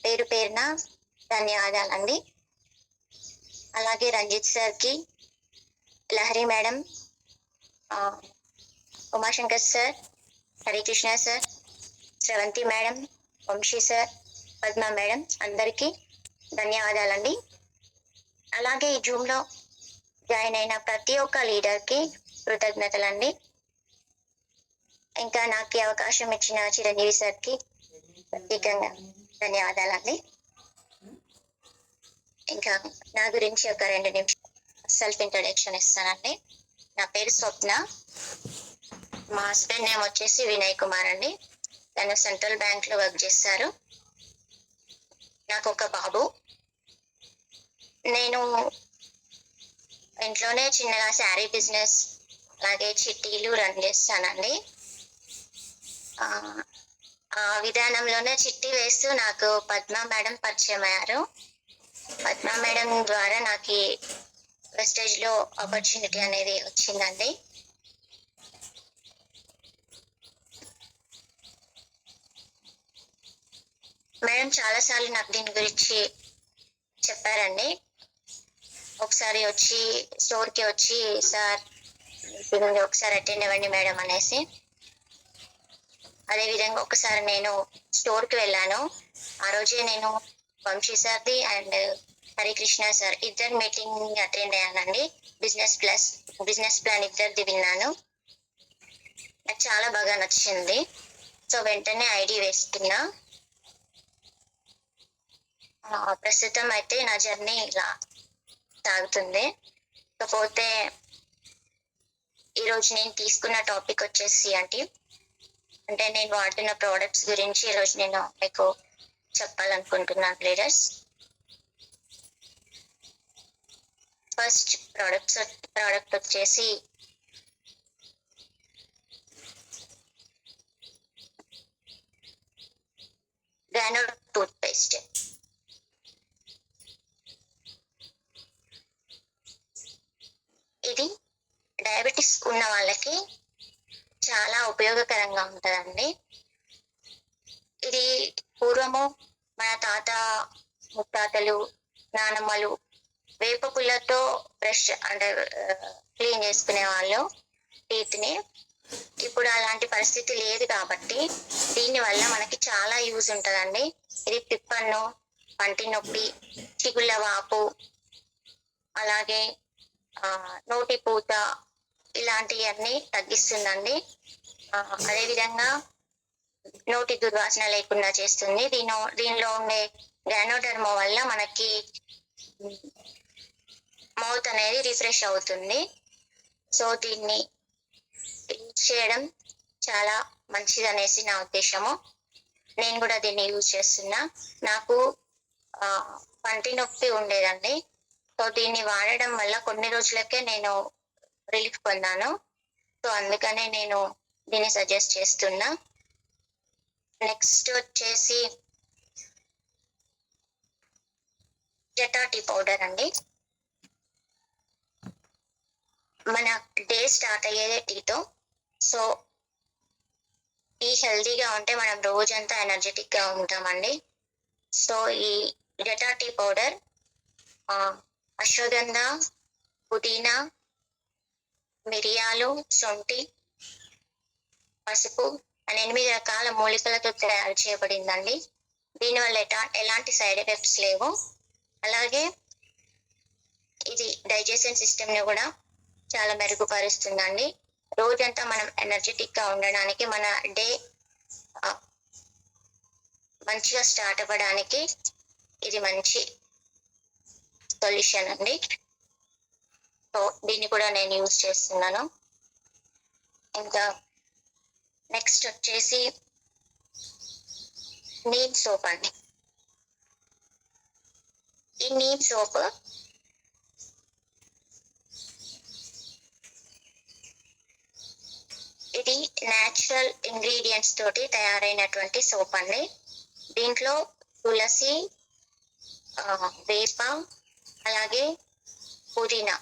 పేరు పేరున ధన్యవాదాలండి. అలాగే రంజిత్ సార్కి, Lahari madam, Umashankar sir, Harikrishna sir, Sravanthi madam, Vamsi sir, Padma madam అందరికీ ధన్యవాదాలండి. అలాగే ఈ జూమ్లో జాయిన్ అయిన ప్రతి ఒక్క లీడర్కి కృతజ్ఞతలండి. ఇంకా నాకు అవకాశం ఇచ్చిన చిరంజీవి సార్కి ప్రత్యేకంగా ధన్యవాదాలండి. ఇంకా నా గురించి ఒక 2 నిమిషాలు సెల్ఫ్ ఇంట్రొడక్షన్ ఇస్తానండి. నా పేరు స్వప్న. మా హస్బెండ్ నేమ్ వచ్చేసి వినయ్ కుమార్ అండి. తను సెంట్రల్ బ్యాంక్ లో వర్క్ చేస్తారు. నాకు ఒక బాబు. నేను ఇంట్లోనే చిన్నగా శారీ బిజినెస్ అలాగే చిట్టీలు రన్ చేస్తానండి. ఆ విధానంలోనే చిట్టి వేస్తూ నాకు పద్మ మేడం పరిచయం అయ్యారు. పద్మ మేడం ద్వారా నాకు వెస్టేజ్ లో ఆపర్చునిటీ అనేది వచ్చిందండి. మేడం చాలాసార్లు నాకు దీని గురించి చెప్పారండి. ఒకసారి వచ్చి స్టోర్కి వచ్చి సార్ ఒకసారి అటెండ్ అవ్వండి మేడం అనేసి. అదేవిధంగా ఒకసారి నేను స్టోర్కి వెళ్ళాను. ఆ రోజే నేను వంశీ సార్ది అండ్ హరికృష్ణ సార్ ఇద్దరు మీటింగ్ అటెండ్ అయ్యానండి. బిజినెస్ ప్లాన్ ఇద్దరిది విన్నాను. నాకు చాలా బాగా నచ్చింది. సో వెంటనే ఐడి వేసుకున్నా. ప్రస్తుతం అయితే నా జర్నీ ఇలా సాగుతుంది. కాకపోతే ఈరోజు నేను తీసుకున్న టాపిక్ వచ్చేసి అంటే నేను వాడుతున్న ప్రోడక్ట్స్ గురించి ఈరోజు నేను మీకు చెప్పాలనుకుంటున్నాను లీడర్స్. ఫస్ట్ ప్రోడక్ట్ వచ్చేసి గ్రానోడ్ టూత్ పేస్ట్. ఇది డయాబెటీస్ ఉన్న వాళ్ళకి చాలా ఉపయోగకరంగా ఉంటుందండి. ఇది పూర్వము మన తాత ముత్తాతలు నానమ్మలు వేప పుల్లతో బ్రష్ అంటే క్లీన్ చేసుకునే వాళ్ళు టీత్ ని. ఇప్పుడు అలాంటి పరిస్థితి లేదు కాబట్టి దీని వల్ల మనకి చాలా యూజ్ ఉంటుందండి. ఇది పిప్పన్ను, పంటి నొప్పి, చిగుళ్ళ వాపు, అలాగే నోటి పూత ఇలాంటివన్నీ తగ్గిస్తుందండి. అదేవిధంగా నోటి దుర్వాసన లేకుండా చేస్తుంది. దీనిలో ఉండే గ్రానోడర్మా వల్ల మనకి మౌత్ అనేది రిఫ్రెష్ అవుతుంది. సో దీన్ని యూజ్ చేయడం చాలా మంచిది అనేసి నా ఉద్దేశము. నేను కూడా దీన్ని యూజ్ చేస్తున్నా. నాకు పంటి నొప్పి ఉండేదండి. సో దీన్ని వాడడం వల్ల కొన్ని రోజులకే నేను రిలీఫ్ పొందాను. సో అందుకనే నేను దీన్ని సజెస్ట్ చేస్తున్నా. నెక్స్ట్ వచ్చేసి జటా టీ పౌడర్ అండి. మన డే స్టార్ట్ అయ్యేదే టీతో. సో టీ హెల్తీగా ఉంటే మనం రోజంతా ఎనర్జెటిక్ గా ఉంటామండి. సో ఈ జటా టీ పౌడర్ అశ్వగంధ, పుదీనా, మిరియాలు, శొంఠి, పసుపు అనే 8 రకాల మూలికలతో తయారు చేయబడిందండి. దీనివల్ల ఎలాంటి సైడ్ ఎఫెక్ట్స్ లేవు. అలాగే ఇది డైజెషన్ సిస్టమ్ ని కూడా చాలా మెరుగుపరుస్తుందండి. రోజంతా మనం ఎనర్జెటిక్ గా ఉండడానికి, మన డే మంచిగా స్టార్ట్ అవ్వడానికి ఇది మంచి సొల్యూషన్ అండి. సో దీన్ని కూడా నేను యూజ్ చేస్తున్నాను. ఇంకా నెక్స్ట్ వచ్చేసి నీమ్ సోప్ అండి. ఈ నీమ్ సోప్ ఇది న్యాచురల్ ఇంగ్రీడియంట్స్ తోటి తయారైనటువంటి సోప్ అండి. దీంట్లో తులసి, వేప, అలాగే పుదీనా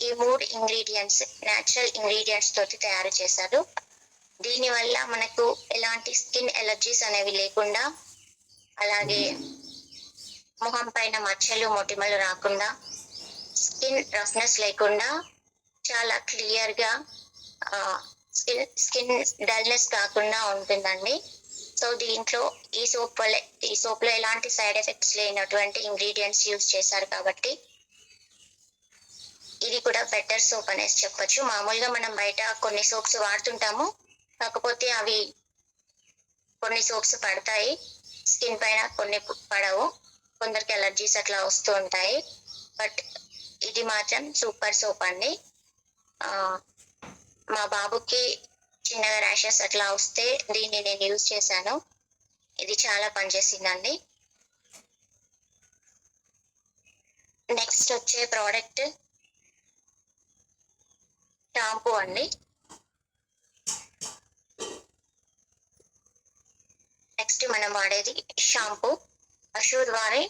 ఈ 3 ఇంగ్రీడియంట్స్ న్యాచురల్ ఇంగ్రీడియంట్స్ తోటి తయారు చేశారు. దీనివల్ల మనకు ఎలాంటి స్కిన్ ఎలర్జీస్ అనేవి లేకుండా, అలాగే ముఖం పైన మచ్చలు మొటిమలు రాకుండా, స్కిన్ రఫ్నెస్ లేకుండా చాలా క్లియర్గా, స్కిన్ డల్నెస్ కాకుండా ఉంటుందండి. సో దీంట్లో ఈ సోప్ లో ఎలాంటి సైడ్ ఎఫెక్ట్స్ లేనటువంటి ఇంగ్రీడియంట్స్ యూజ్ చేశారు కాబట్టి ఇది కూడా బెటర్ సోప్ అనేసి చెప్పొచ్చు. మామూలుగా మనం బయట కొన్ని సోప్స్ వాడుతుంటాము, కాకపోతే అవి కొన్ని సోప్స్ పడతాయి స్కిన్ పైన, కొన్ని పడవు, కొందరికి ఎలర్జీస్ అట్లా వస్తూ ఉంటాయి. బట్ ఇది మాత్రం సూపర్ సోప్ అండి. మా బాబుకి చిన్నగా ర్యాషెస్ అట్లా వస్తే దీన్ని నేను యూజ్ చేశాను. ఇది చాలా పనిచేసిందండి. నెక్స్ట్ వచ్చే ప్రోడక్ట్ షాంపూ అండి. నెక్స్ట్ మనం వాడేది షాంపూ, అషూర్ వారి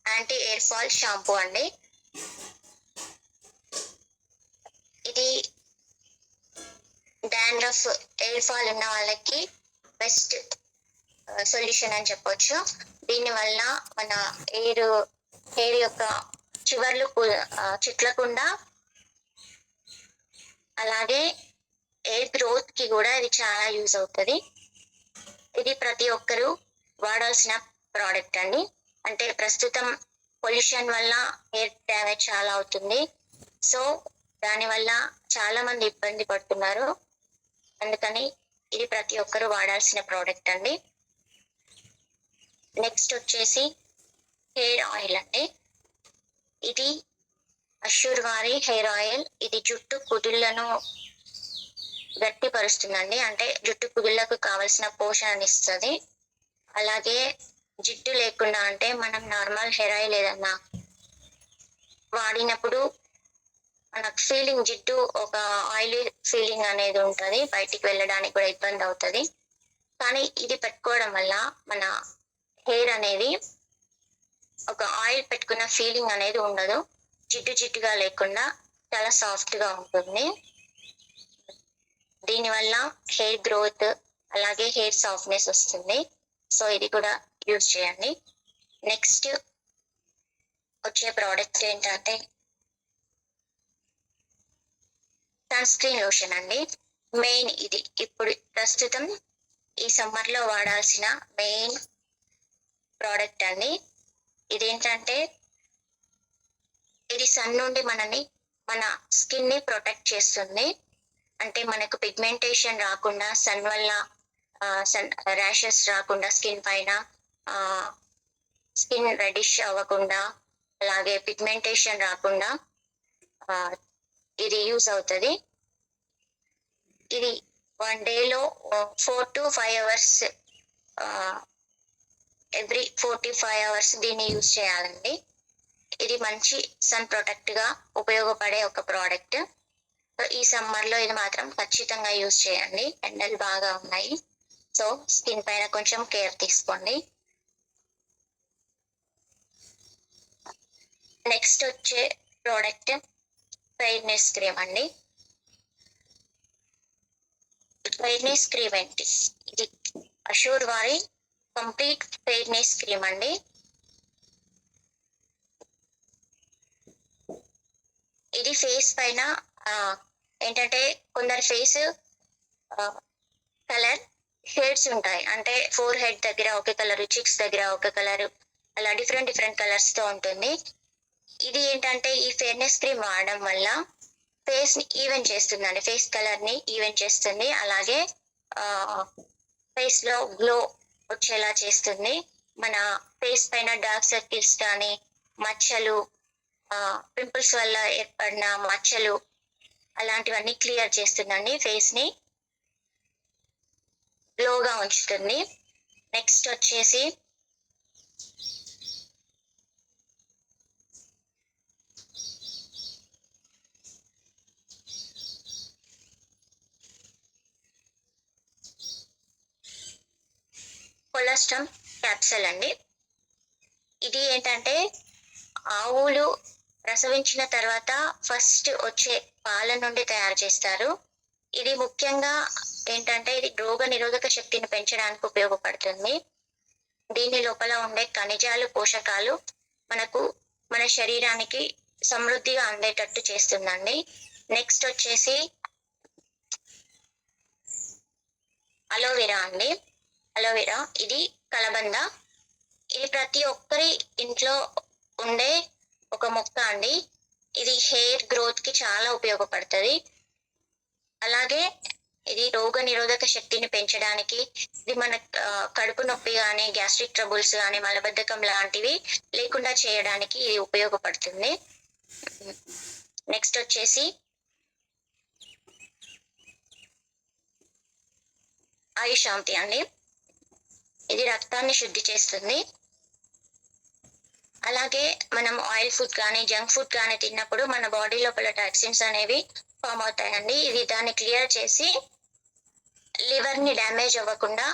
యాంటీ ఎయిర్ ఫాల్ షాంపూ అండి. ఇది డాండ్రఫ్, ఎయిర్ ఫాల్ ఉన్న వాళ్ళకి బెస్ట్ సొల్యూషన్ అని చెప్పొచ్చు. దీనివల్ల మన హెయిర్ యొక్క చివర్లు చిట్లకుండా, అలాగే ఎయిర్ గ్రోత్ కి కూడా ఇది చాలా యూజ్ అవుతుంది. ఇది ప్రతి ఒక్కరూ వాడాల్సిన ప్రోడక్ట్ అండి. అంటే ప్రస్తుతం పొల్యూషన్ వల్ల ఎయిర్ డ్యామేజ్ చాలా అవుతుంది. సో దానివల్ల చాలా మంది ఇబ్బంది పడుతున్నారు. అందుకని ఇది ప్రతి ఒక్కరూ వాడాల్సిన ప్రోడక్ట్ అండి. నెక్స్ట్ వచ్చేసి హెయిర్ ఆయిల్ అండి. ఇది అషూర్ వారి హెయిర్ ఆయిల్. ఇది జుట్టు కుదుళ్లను గట్టిపరుస్తుందండి. అంటే జుట్టు కుదుళ్లకు కావలసిన పోషణని ఇస్తుంది. అలాగే జిడ్డు లేకుండా, అంటే మనం నార్మల్ హెయిర్ ఆయిల్ ఏదన్నా వాడినప్పుడు మనకు ఫీలింగ్, జిడ్డు ఒక ఆయిలీ ఫీలింగ్ అనేది ఉంటుంది, బయటికి వెళ్ళడానికి కూడా ఇబ్బంది అవుతుంది. కానీ ఇది పెట్టుకోవడం వల్ల మన హెయిర్ అనేది ఒక ఆయిల్ పెట్టుకున్న ఫీలింగ్ అనేది ఉండదు. జిడ్డుగా లేకుండా చాలా సాఫ్ట్ గా ఉంటుంది. దీనివల్ల హెయిర్ గ్రోత్, అలాగే హెయిర్ సాఫ్ట్నెస్ వస్తుంది. సో ఇది కూడా యూజ్ చేయండి. నెక్స్ట్ వచ్చే ప్రోడక్ట్ ఏంటంటే సన్ స్క్రీన్ లోషన్ అండి. మెయిన్ ఇది ఇప్పుడు ప్రస్తుతం ఈ సమ్మర్ లో వాడాల్సిన మెయిన్ ప్రోడక్ట్ అండి. ఇదేంటంటే ఇది సన్ నుండి మన స్కిన్ ని ప్రొటెక్ట్ చేస్తుంది. అంటే మనకు పిగ్మెంటేషన్ రాకుండా, సన్ వల్ల ర్యాషెస్ రాకుండా, స్కిన్ పైన స్కిన్ రెడిష్ అవ్వకుండా, అలాగే పిగ్మెంటేషన్ రాకుండా ఇది యూజ్ అవుతుంది. ఇది 1 డేలో 4 to 5 hours, every 4 to 5 hours దీన్ని యూజ్ చేయాలండి. ఇది మంచి సన్ ప్రొటెక్ట్ గా ఉపయోగపడే ఒక ప్రోడక్ట్. ఈ సమ్మర్ లో ఇది మాత్రం ఖచ్చితంగా యూజ్ చేయండి. ఎండలు బాగా ఉన్నాయి, సో స్కిన్ పైన కొంచెం కేర్ తీసుకోండి. నెక్స్ట్ వచ్చే ప్రోడక్ట్ ఫెయిర్నెస్ క్రీమ్ అండి. ఫెయిర్నెస్ క్రీమ్ ఏంటి? ఇది అషూర్ వారి కంప్లీట్ ఫెయిర్నెస్ క్రీమ్ అండి. ఇది ఫేస్ పైన ఏంటంటే కొందరి ఫేస్ కలర్ షేడ్స్ ఉంటాయి. అంటే ఫోర్ హెడ్ దగ్గర ఒక కలర్, చిక్స్ దగ్గర ఒక కలర్, అలా డిఫరెంట్ కలర్స్ తో ఉంటుంది. ఇది ఏంటంటే ఈ ఫెయిర్నెస్ క్రీమ్ వాడడం వల్ల ఫేస్ ని ఈవెన్ చేస్తుందండి, ఫేస్ కలర్ ని ఈవెన్ చేస్తుంది. అలాగే ఫేస్ లో గ్లో వచ్చేలా చేస్తుంది. మన ఫేస్ పైన డార్క్ సర్కిల్స్ కానీ, మచ్చలు, పింపుల్స్ వల్ల ఏర్పడిన మచ్చలు, అలాంటివన్నీ క్లియర్ చేస్తుందండి. ఫేస్ ని గ్లోగా ఉంచుతుంది. నెక్స్ట్ వచ్చేసి కొలెస్ట్రాల్ క్యాప్సూల్ అండి. ఇది ఏంటంటే ఆవులు ప్రసవించిన తర్వాత ఫస్ట్ వచ్చే పాల నుండి తయారు చేస్తారు. ఇది ముఖ్యంగా ఏంటంటే ఇది రోగ నిరోధక శక్తిని పెంచడానికి ఉపయోగపడుతుంది. దీని లోపల ఉండే ఖనిజాలు, పోషకాలు మనకు మన శరీరానికి సమృద్ధిగా అందేటట్టు చేస్తుందండి. నెక్స్ట్ వచ్చేసి అలోవెరా అండి. అలోవెరా ఇది కలబంద. ఇది ప్రతి ఒక్కరి ఇంట్లో ఉండే ఒక మొక్క అండి. ఇది హెయిర్ గ్రోత్ కి చాలా ఉపయోగపడుతుంది. అలాగే ఇది రోగ నిరోధక శక్తిని పెంచడానికి, ఇది మన కడుపు నొప్పి కానీ, గ్యాస్ట్రిక్ ట్రబుల్స్ కానీ, మలబద్ధకం లాంటివి లేకుండా చేయడానికి ఇది ఉపయోగపడుతుంది. నెక్స్ట్ వచ్చేసి ఆయుషాంతి అండి. ఇది రక్తాన్ని శుద్ధి చేస్తుంది. అలాగే మనం ఆయిల్ ఫుడ్ కానీ, జంక్ ఫుడ్ కానీ తిన్నప్పుడు మన బాడీ లోపల టాక్సిన్స్ అనేవి ఫామ్ అవుతాయండి. ఇది దాన్ని క్లియర్ చేసి లివర్ ని డ్యామేజ్ అవ్వకుండా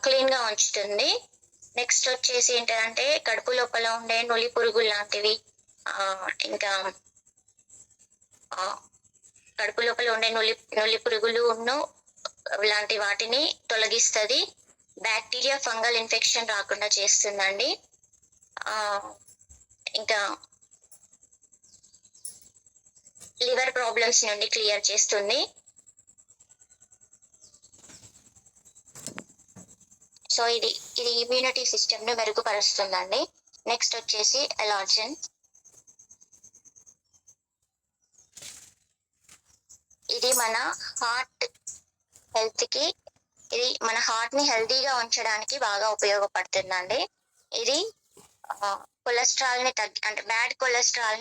క్లీన్ గా ఉంచుతుంది. నెక్స్ట్ వచ్చేసి ఏంటంటే కడుపు లోపల ఉండే నులి పురుగులు లాంటివి, ఇంకా కడుపు లోపల ఉండే నులి పురుగులు లాంటి వాటిని తొలగిస్తుంది. బ్యాక్టీరియా, ఫంగల్ ఇన్ఫెక్షన్ రాకుండా చేస్తుందండి. ఇంకా లివర్ ప్రాబ్లమ్స్ నుండి క్లియర్ చేస్తుంది. సో ఇది ఇమ్యూనిటీ సిస్టమ్ ను మెరుగుపరుస్తుందండి. నెక్స్ట్ వచ్చేసి ఎలార్జన్. ఇది మన హార్ట్ హెల్త్ కి, ఇది మన హార్ట్ ని హెల్తీగా ఉంచడానికి బాగా ఉపయోగపడుతుందండి. ఇది కొలెస్ట్రాల్ ని అంటే బ్యాడ్ కొలెస్ట్రాల్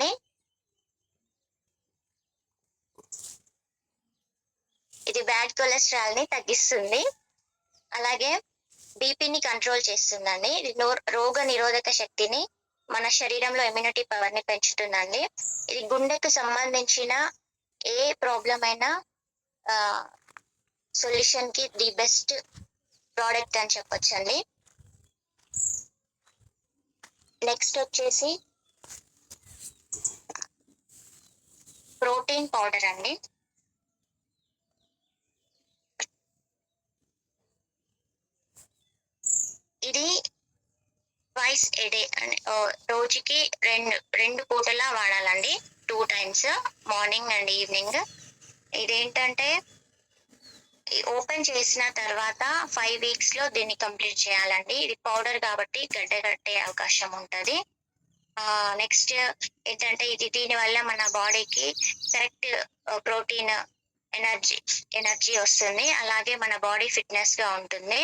ని తగ్గిస్తుంది. అలాగే బీపీని కంట్రోల్ చేస్తుందండి. ఇది రోగ నిరోధక శక్తిని, మన శరీరంలో ఇమ్యూనిటీ పవర్ ని పెంచుతుందండి. ఇది గుండెకు సంబంధించిన ఏ ప్రాబ్లం అయినా సొల్యూషన్ కి ది బెస్ట్ ప్రోడక్ట్ అని చెప్పొచ్చండి. నెక్స్ట్ వచ్చేసి ప్రోటీన్ పౌడర్ అండి. ఇది ట్వైస్ ఏ డే, రోజుకి రెండు పూటలా వాడాలండి. 2 times, మార్నింగ్ అండ్ ఈవినింగ్. ఇదేంటంటే ఓపెన్ చేసిన తర్వాత 5 weeks లో దీన్ని కంప్లీట్ చేయాలండి. ఇది పౌడర్ కాబట్టి గడ్డ కట్టే అవకాశం ఉంటుంది. నెక్స్ట్ ఏంటంటే దీని వల్ల మన బాడీకి కరెక్ట్ ప్రోటీన్, ఎనర్జీ వస్తుంది. అలాగే మన బాడీ ఫిట్నెస్ గా ఉంటుంది.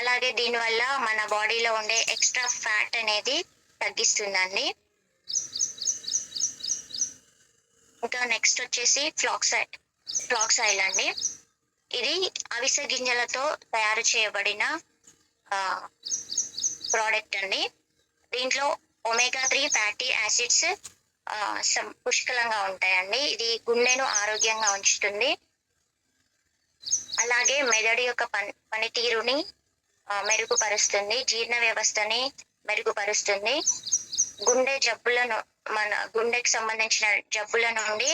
అలాగే దీనివల్ల మన బాడీలో ఉండే ఎక్స్ట్రా ఫ్యాట్ అనేది తగ్గిస్తుందండి. ఇంకా నెక్స్ట్ వచ్చేసి ఫ్లాక్స్ ఆయిల్ అండి. ఇది అవిసె గింజలతో తయారు చేయబడిన ప్రోడక్ట్ అండి. దీంట్లో ఒమేగా 3 ఫ్యాటీ యాసిడ్స్ పుష్కలంగా ఉంటాయండి. ఇది గుండెను ఆరోగ్యంగా ఉంచుతుంది. అలాగే మెదడు యొక్క పనితీరుని మెరుగుపరుస్తుంది. జీర్ణ వ్యవస్థని మెరుగుపరుస్తుంది. గుండెకి సంబంధించిన జబ్బుల నుండి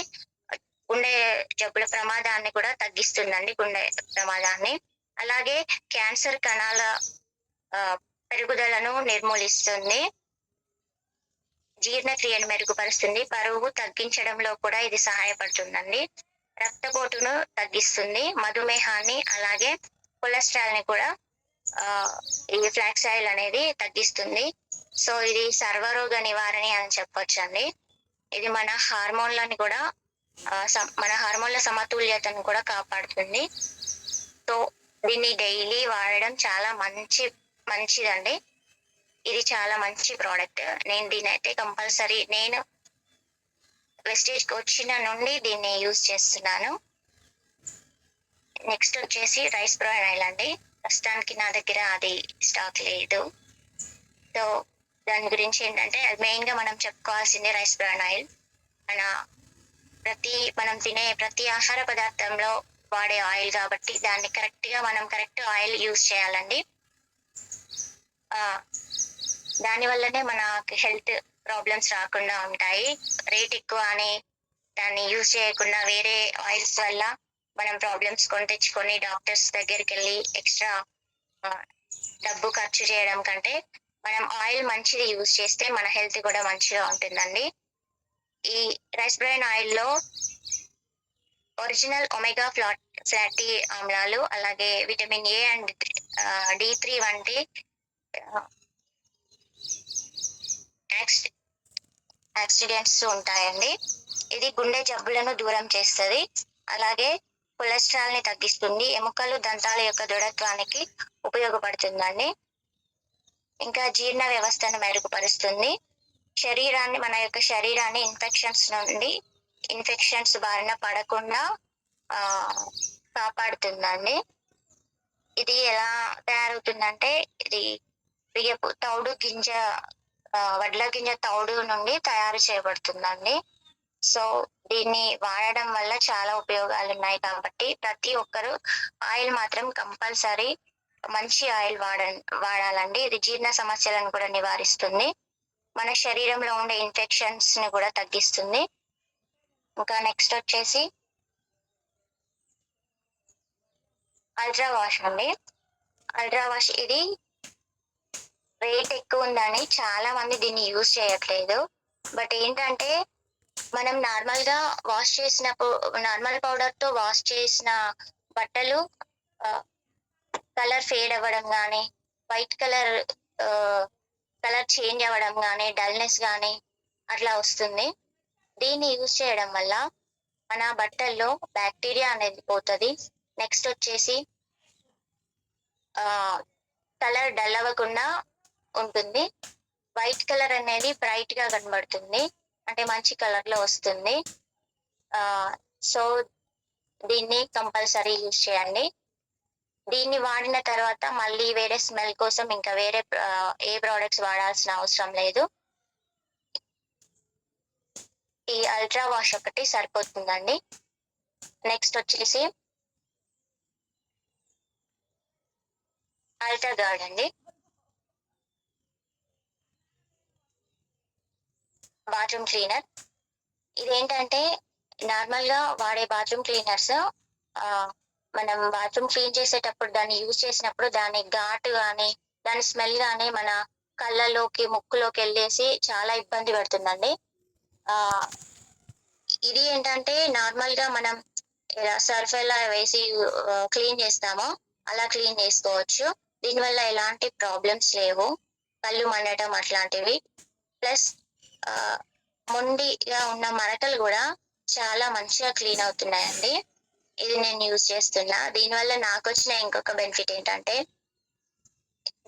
గుండె జబ్బుల ప్రమాదాన్ని కూడా తగ్గిస్తుందండి, గుండె ప్రమాదాన్ని. అలాగే క్యాన్సర్ కణాల పెరుగుదలను నిర్మూలిస్తుంది. జీర్ణక్రియను మెరుగుపరుస్తుంది. బరువు తగ్గించడంలో కూడా ఇది సహాయపడుతుందండి. రక్తపోటును తగ్గిస్తుంది. మధుమేహాన్ని, అలాగే కొలెస్ట్రాల్ ని కూడా ఈ ఫ్లాక్స్ ఆయిల్ అనేది తగ్గిస్తుంది. సో ఇది సర్వరోగ నివారణి అని చెప్పొచ్చండి. ఇది మన హార్మోన్లని కూడా మన హార్మోన్ల సమతుల్యతను కూడా కాపాడుతుంది. సో దీన్ని డైలీ వాడడం చాలా మంచిదండి. ఇది చాలా మంచి ప్రోడక్ట్. నేను దీన్ని అయితే కంపల్సరీ, నేను వెస్టేజ్కి వచ్చిన నుండి దీన్ని యూజ్ చేస్తున్నాను. నెక్స్ట్ వచ్చేసి రైస్ బ్రాన్ ఆయిల్ అండి. ప్రస్తుతానికి నా దగ్గర అది స్టాక్ లేదు. సో దాని గురించి ఏంటంటే మెయిన్ గా మనం చెప్పుకోవాల్సింది రైస్ బ్రాన్ ఆయిల్. మనం తినే ప్రతి ఆహార పదార్థంలో వాడే ఆయిల్ కాబట్టి దాన్ని కరెక్ట్ ఆయిల్ యూజ్ చేయాలండి. దాని వల్లనే మనకి హెల్త్ ప్రాబ్లమ్స్ రాకుండా ఉంటాయి. రేట్ ఎక్కువ అని దాన్ని యూజ్ చేయకుండా వేరే ఆయిల్స్ వల్ల మనం ప్రాబ్లమ్స్ కొని తెచ్చుకొని డాక్టర్స్ దగ్గరికి వెళ్ళి ఎక్స్ట్రా ఆ, డబ్బు ఖర్చు చేయడం కంటే మనం ఆయిల్ మంచిది యూజ్ చేస్తే మన హెల్త్ కూడా మంచిగా ఉంటుందండి. ఈ రైస్ బ్రైన్ ఆయిల్లో ఒరిజినల్ ఒమేగా ఫ్లాటీ ఆమ్లాలు, అలాగే విటమిన్ ఏ అండ్ D3 వంటి యాక్సిడెంట్స్ ఉంటాయండి. ఇది గుండె జబ్బులను దూరం చేస్తుంది. అలాగే కొలెస్ట్రాల్ ని తగ్గిస్తుంది. ఎముకలు దంతాల యొక్క దృఢత్వానికి ఉపయోగపడుతుందండి. ఇంకా జీర్ణ వ్యవస్థను మెరుగుపరుస్తుంది. మన యొక్క శరీరాన్ని ఇన్ఫెక్షన్స్ బారిన పడకుండా కాపాడుతుందండి. ఇది ఎలా తయారవుతుందంటే, ఇది బియ్యపు తౌడు గింజ వడ్ల గింజ తౌడు నుండి తయారు చేయబడుతుందండి. సో దీన్ని వాడడం వల్ల చాలా ఉపయోగాలు ఉన్నాయి కాబట్టి ప్రతి ఒక్కరు ఆయిల్ మాత్రం కంపల్సరీ మంచి ఆయిల్ వాడాలండి. ఇది జీర్ణ సమస్యలను కూడా నివారిస్తుంది. మన శరీరంలో ఉండే ఇన్ఫెక్షన్స్ ని కూడా తగ్గిస్తుంది. ఇంకా నెక్స్ట్ వచ్చేసి అల్ట్రా వాష్ అండి. అల్ట్రా వాష్ ఇది రేట్ ఎక్కువ ఉందని చాలా మంది దీన్ని యూజ్ చేయట్లేదు. బట్ ఏంటంటే, మనం నార్మల్ పౌడర్ తో వాష్ చేసిన బట్టలు కలర్ ఫేడ్ అవ్వడం కానీ, వైట్ కలర్ చేంజ్ అవ్వడం కానీ, డల్నెస్ కానీ అట్లా వస్తుంది. దీన్ని యూజ్ చేయడం వల్ల మన బట్టల్లో బ్యాక్టీరియా అనేది పోతుంది. నెక్స్ట్ వచ్చేసి కలర్ డల్ అవ్వకుండా ఉంటుంది. వైట్ కలర్ అనేది బ్రైట్ గా కనబడుతుంది, అంటే మంచి కలర్ లో వస్తుంది. సో దీన్ని కంపల్సరీ యూజ్ చేయండి. దీన్ని వాడిన తర్వాత మళ్ళీ వేరే స్మెల్ కోసం ఇంకా వేరే ఏ ప్రోడక్ట్స్ వాడాల్సిన అవసరం లేదు. ఈ అల్ట్రా వాష్ ఒకటి సరిపోతుందండి. నెక్స్ట్ వచ్చేసి అల్ట్రా గార్డ్ అండి. Bathroom cleaner. ఇదేంటంటే, నార్మల్ గా వాడే బాత్రూమ్ క్లీనర్స్ మనం బాత్రూమ్ క్లీన్ చేసేటప్పుడు దాన్ని యూజ్ చేసినప్పుడు దాని ఘాటు కానీ, దాని స్మెల్ కానీ మన కళ్ళలోకి ముక్కులోకి వెళ్ళేసి చాలా ఇబ్బంది పెడుతుందండి. ఇది ఏంటంటే, నార్మల్ గా మనం సర్ఫ్ ఎలా వేసి క్లీన్ చేస్తామో అలా క్లీన్ చేసుకోవచ్చు. దీనివల్ల ఎలాంటి ప్రాబ్లమ్స్ లేవు, కళ్ళు మండటం అట్లాంటివి. ప్లస్ మొండిగా ఉన్న మరకలు కూడా చాలా మంచిగా క్లీన్ అవుతున్నాయండి. ఇది నేను యూజ్ చేస్తున్నా. దీనివల్ల నాకు వచ్చిన ఇంకొక బెనిఫిట్ ఏంటంటే,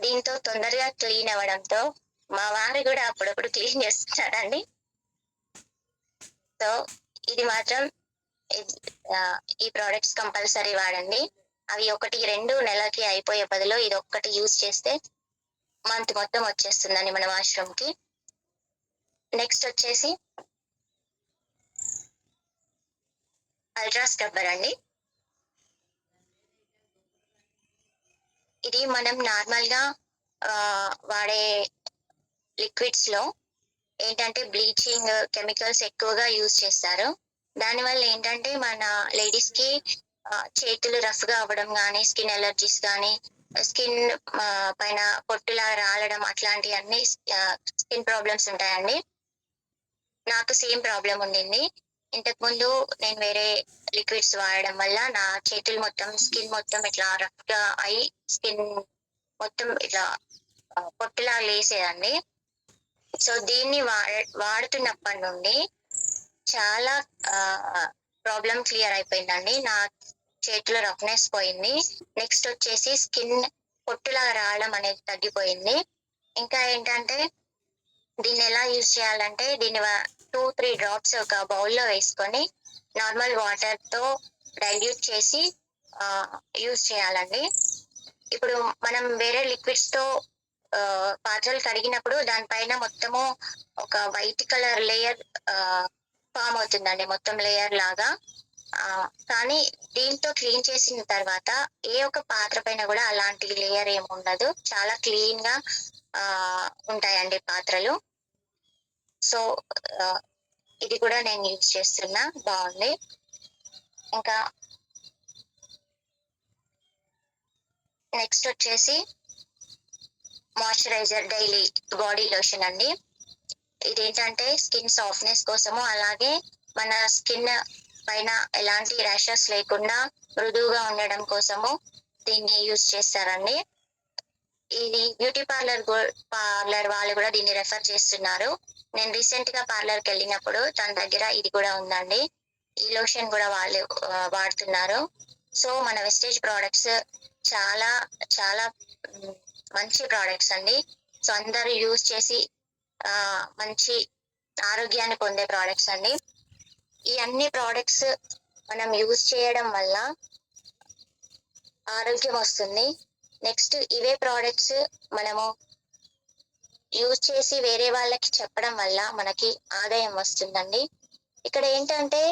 దీంతో తొందరగా క్లీన్ అవ్వడంతో మా వారు కూడా అప్పుడప్పుడు క్లీన్ చేస్తున్నారండి. సో ఇది మాత్రం ఈ ప్రోడక్ట్స్ కంపల్సరీ వాడండి. అవి 1-2 నెలకి అయిపోయే బదులు ఇది ఒక్కటి యూజ్ చేస్తే మంత్ మొత్తం వచ్చేస్తుందండి మన వాష్రూమ్ కి. నెక్స్ట్ వచ్చేసి అల్ట్రా స్క్రబ్బర్ అండి. ఇది మనం నార్మల్ గా వాడే లిక్విడ్స్ లో ఏంటంటే బ్లీచింగ్ కెమికల్స్ ఎక్కువగా యూజ్ చేస్తారు. దానివల్ల ఏంటంటే మన లేడీస్ కి చేతులు రఫ్ గా అవ్వడం కానీ, స్కిన్ ఎలర్జీస్ కానీ, స్కిన్ పైన పొట్టులా రాలడం అట్లాంటి అన్ని స్కిన్ ప్రాబ్లమ్స్ ఉంటాయండి. నాకు సేమ్ ప్రాబ్లం ఉండింది. ఇంతకు ముందు నేను వేరే లిక్విడ్స్ వాడడం వల్ల నా చేతులు మొత్తం స్కిన్ మొత్తం ఇట్లా రఫ్ గా అయి స్కిన్ మొత్తం ఇట్లా పొట్టులా లేసేదండి. సో దీన్ని వాడుతున్నప్పటి నుండి చాలా ప్రాబ్లం క్లియర్ అయిపోయిందండి. నా చేతిలో రఫ్నెస్ పోయింది. నెక్స్ట్ వచ్చేసి స్కిన్ పొట్టులాగా రావడం అనేది తగ్గిపోయింది. ఇంకా ఏంటంటే, దీన్ని ఎలా యూజ్ చేయాలంటే, దీన్ని 2-3 డ్రాప్స్ ఒక బౌల్లో వేసుకొని నార్మల్ వాటర్ తో డైల్యూట్ చేసి యూజ్ చేయాలండి. ఇప్పుడు మనం వేరే లిక్విడ్స్ తో పాత్రలు కడిగినప్పుడు దానిపైన మొత్తము ఒక వైట్ కలర్ లేయర్ ఫామ్ అవుతుందండి, మొత్తం లేయర్ లాగా. కానీ దీంతో క్లీన్ చేసిన తర్వాత ఏ ఒక్క పాత్ర పైన కూడా అలాంటి లేయర్ ఏమి ఉండదు. చాలా క్లీన్ గా ఉంటాయండి పాత్రలు. సో ఇది కూడా నేను యూజ్ చేస్తున్నా, బాగుంది. ఇంకా నెక్స్ట్ వచ్చేసి మాయిశ్చరైజర్ డైలీ బాడీ లోషన్ అండి. ఇదేంటంటే స్కిన్ సాఫ్ట్నెస్ కోసము, అలాగే మన స్కిన్ పైన ఎలాంటి ర్యాషెస్ లేకుండా మృదువుగా ఉండడం కోసము దీన్ని యూజ్ చేస్తారండి. ఇది బ్యూటీ పార్లర్ వాళ్ళు కూడా దీన్ని రెఫర్ చేస్తున్నారు. నేను రీసెంట్ గా పార్లర్ కి వెళ్ళినప్పుడు తన దగ్గర ఇది కూడా ఉందండి. ఈ లోషన్ కూడా వాళ్ళు వాడుతున్నారు. సో మన వెస్టేజ్ ప్రోడక్ట్స్ చాలా చాలా మంచి ప్రోడక్ట్స్ అండి. సో అందరూ యూజ్ చేసి మంచి ఆరోగ్యాన్ని పొందే ప్రోడక్ట్స్ అండి. ఈ అన్ని ప్రోడక్ట్స్ మనం యూజ్ చేయడం వల్ల ఆరోగ్యం వస్తుంది. నెక్స్ట్ ఇవే ప్రోడక్ట్స్ మనము యూజ్ చేసి వేరే వాళ్ళకి చెప్పడం వల్ల మనకి ఆదాయం వస్తుందండి. ఇక్కడ ఏంటంటే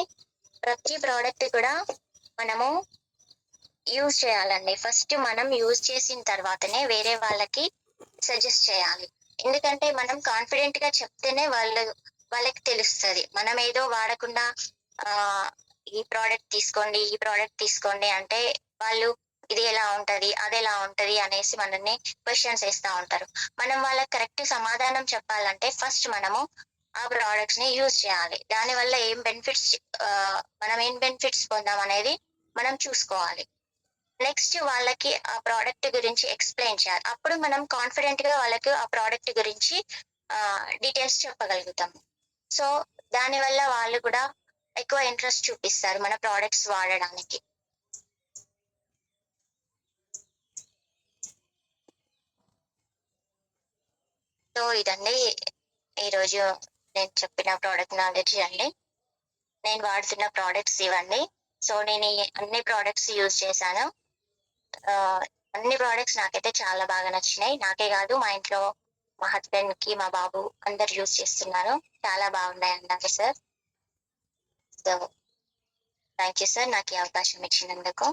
ప్రతి ప్రోడక్ట్ కూడా మనము యూజ్ చేయాలండి. ఫస్ట్ మనం యూజ్ చేసిన తర్వాతనే వేరే వాళ్ళకి సజెస్ట్ చేయాలి. ఎందుకంటే మనం కాన్ఫిడెంట్ గా చెప్తేనే వాళ్ళకి తెలుస్తుంది. మనం ఏదో వాడకుండా ఈ ప్రోడక్ట్ తీసుకోండి, ఈ ప్రోడక్ట్ తీసుకోండి అంటే వాళ్ళు ఇది ఎలా ఉంటది, అది ఎలా ఉంటది అనేసి మనల్ని క్వశ్చన్స్ వేస్తూ ఉంటారు. మనం వాళ్ళకి కరెక్ట్ సమాధానం చెప్పాలంటే ఫస్ట్ మనము ఆ ప్రోడక్ట్స్ ని యూజ్ చేయాలి. దానివల్ల మనం ఏం బెనిఫిట్స్ పొందాం అనేది మనం చూసుకోవాలి. నెక్స్ట్ వాళ్ళకి ఆ ప్రోడక్ట్ గురించి ఎక్స్ప్లెయిన్ చేయాలి. అప్పుడు మనం కాన్ఫిడెంట్ గా వాళ్ళకి ఆ ప్రోడక్ట్ గురించి డీటెయిల్స్ చెప్పగలుగుతాం. సో దానివల్ల వాళ్ళు కూడా ఎక్కువ ఇంట్రెస్ట్ చూపిస్తారు మన ప్రోడక్ట్స్ వాడడానికి. సో ఇదండి ఈరోజు నేను చెప్పిన ప్రోడక్ట్ నాలెడ్జ్ అండి. నేను వాడుతున్న ప్రోడక్ట్స్ ఇవ్వండి. సో నేను అన్ని ప్రోడక్ట్స్ యూజ్ చేశాను. అన్ని ప్రోడక్ట్స్ నాకైతే చాలా బాగా నచ్చినాయి. నాకే కాదు, మా ఇంట్లో మా హస్బెండ్ కి, మా బాబు అందరు యూజ్ చేస్తున్నారు. చాలా బాగున్నాయి అన్నారు sir. So thank you sir నాకు ఈ అవకాశం ఇచ్చినందుకు.